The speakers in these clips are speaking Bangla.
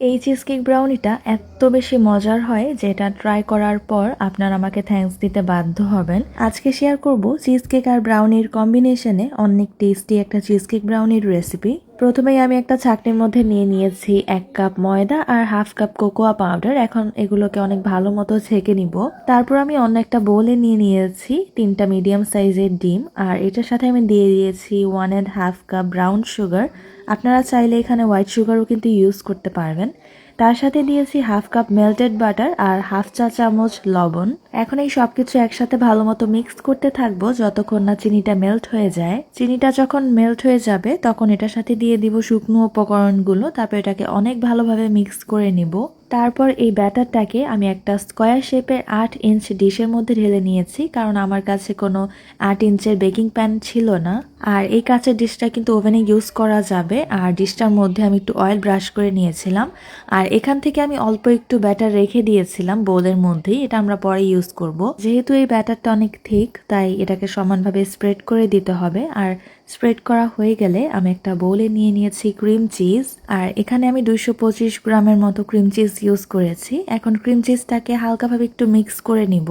এই চিজ কেক ব্রাউনিটা এত বেশি মজার হয় যে এটা ট্রাই করার পর আপনারা আমাকে থ্যাঙ্কস দিতে বাধ্য হবেন। আজকে শেয়ার করব চিজ কেক আর ব্রাউনির কম্বিনেশনে অনেক টেস্টি একটা চিজ কেক ব্রাউনির রেসিপি। প্রথমেই আমি একটা ছাঁকনির মধ্যে নিয়ে নিয়েছি 1 কাপ ময়দা আর হাফ কাপ কোকোয়া পাউডার। এখন এগুলোকে অনেক ভালো মতো ছেঁকে নিব। তারপর আমি অন্য একটা বোলে নিয়ে নিয়েছি 3টা মিডিয়াম সাইজের ডিম, আর এটার সাথে আমি দিয়ে দিয়েছি 1.5 কাপ ব্রাউন সুগার। আপনারা চাইলে এখানে হোয়াইট সুগারও কিন্তু ইউজ করতে পারবেন। তার সাথে দিয়েছি হাফ কাপ মেল্টেড বাটার আর হাফ চা চামচ লবণ। এখন এই সবকিছু একসাথে ভালো মতো মিক্স করতে থাকবো যতক্ষণ না চিনিটা মেল্ট হয়ে যায়। চিনিটা যখন মেল্ট হয়ে যাবে তখন এটার সাথে দিয়ে দিব শুকনো উপকরণগুলো, তারপর এটাকে অনেক ভালোভাবে মিক্স করে নিব। তারপর এই ব্যাটারটাকে আমি একটা স্কোয়ার শেপের 8 ইঞ্চ ডিশের মধ্যে ঢেলে নিয়েছি, কারণ আমার কাছে কোনো 8 ইঞ্চের বেকিং প্যান ছিল না। আর এই কাঁচের ডিশটা কিন্তু ওভেনে ইউজ করা যাবে। আর ডিশটার মধ্যে আমি একটু অয়েল ব্রাশ করে নিয়েছিলাম, আর এখান থেকে আমি অল্প একটু ব্যাটার রেখে দিয়েছিলাম বোলের মধ্যেই। এটা আমরা পরে ইউজ করব। যেহেতু এই ব্যাটারটা অনেক থিক, তাই এটাকে সমানভাবে স্প্রেড করে দিতে হবে। আর স্প্রেড করা হয়ে গেলে আমি একটা বোলে নিয়ে নিয়েছি ক্রিম চিজ, আর এখানে আমি 225 গ্রামের মতো ক্রিম চিজ ইউজ করেছি। এখন ক্রিম চিজটাকে হালকাভাবে একটু মিক্স করে নিব।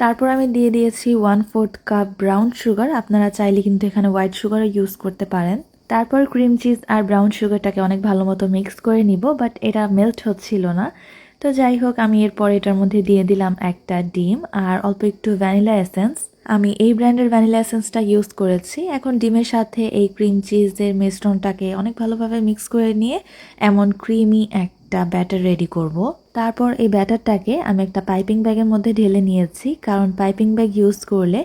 তারপর আমি দিয়ে দিয়েছি 1/4 কাপ ব্রাউন সুগার। আপনারা চাইলে কিন্তু এখানে হোয়াইট সুগারও ইউজ করতে পারেন। তারপর ক্রিম চিজ আর ব্রাউন সুগারটাকে অনেক ভালো মতো মিক্স করে নিব, বাট এটা মেল্ট হচ্ছিল না। তো যাই হোক, আমি এরপর এটার মধ্যে দিয়ে দিলাম একটা ডিম আর অল্প একটু ভ্যানিলা এসেন্স। আমি এই ব্র্যান্ডের ভ্যানিলা এসেন্সটা ইউজ করেছি। এখন ডিমের সাথে এই ক্রিম চিজের মিশ্রণটাকে অনেক ভালোভাবে মিক্স করে নিয়ে এমন ক্রিমি একটা ব্যাটার রেডি করব। তারপর এই ব্যাটারটাকে আমি একটা পাইপিং ব্যাগের মধ্যে ঢেলে নিয়েছি, কারণ পাইপিং ব্যাগ ইউজ করলে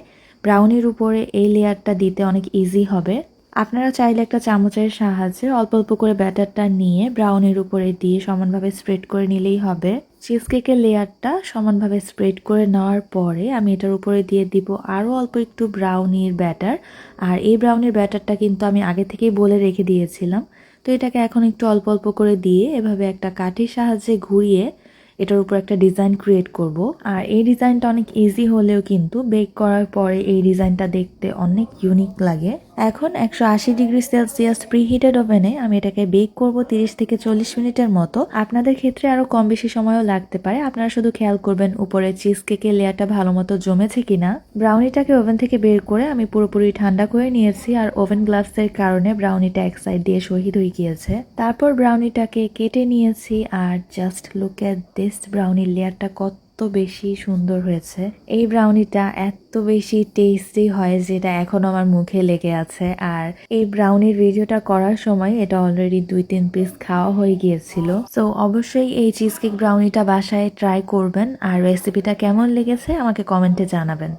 ব্রাউনির উপরে এই লেয়ারটা দিতে অনেক ইজি হবে। আপনারা চাইলে একটা চামচের সাহায্যে অল্প অল্প করে ব্যাটারটা নিয়ে ব্রাউনির উপরে দিয়ে সমানভাবে স্প্রেড করে নিলেই হবে। চিজ কেকের লেয়ারটা সমানভাবে স্প্রেড করে নেওয়ার পরে আমি এটার উপরে দিয়ে দিব আরও অল্প একটু ব্রাউনির ব্যাটার। আর এই ব্রাউনির ব্যাটারটা কিন্তু আমি আগে থেকেই বলে রেখে দিয়েছিলাম। তো এটাকে এখন একটু অল্প অল্প করে দিয়ে এভাবে একটা কাঠির সাহায্যে ঘুরিয়ে এটার উপর একটা ডিজাইন ক্রিয়েট করব। আর এই ডিজাইনটা অনেক ইজি হলেও কিন্তু বেক করার পরে এই ডিজাইনটা দেখতে অনেক ইউনিক লাগে। এখন 180 ডিগ্রি সেলসিয়াস প্রিহিটেড ওভেনে আমি এটাকে বেক করব 30 থেকে 40 মিনিটের মতো। আপনাদের ক্ষেত্রে আরো কম বেশি সময়ও লাগতে পারে। আপনারা শুধু খেয়াল করবেন উপরে চিজ কেকের লেয়ারটা ভালো মতো জমেছে কিনা। ব্রাউনিটাকে ওভেন থেকে বের করে আমি পুরোপুরি ঠান্ডা করে নিয়েছি, আর ওভেন গ্লাভসের কারণে ব্রাউনিটা এক সাইড দিয়ে শহীদ হয়ে গিয়েছে। তারপর ব্রাউনিটাকে কেটে নিয়েছি, আর জাস্ট লুক এট দিস, ব্রাউনির লেয়ারটা কত বেশি সুন্দর হয়েছে। এই ব্রাউনিটা এত বেশি টেস্টি হয় যেটা এখনো আমার মুখে লেগে আছে। আর এই ব্রাউনির ভিডিওটা করার সময় এটা অলরেডি 2-3 পিস খাওয়া হয়ে গিয়েছিল। সো অবশ্যই এই চিজ কেক ব্রাউনিটা বাসায় ট্রাই করবেন, আর রেসিপিটা কেমন লেগেছে আমাকে কমেন্টে জানাবেন।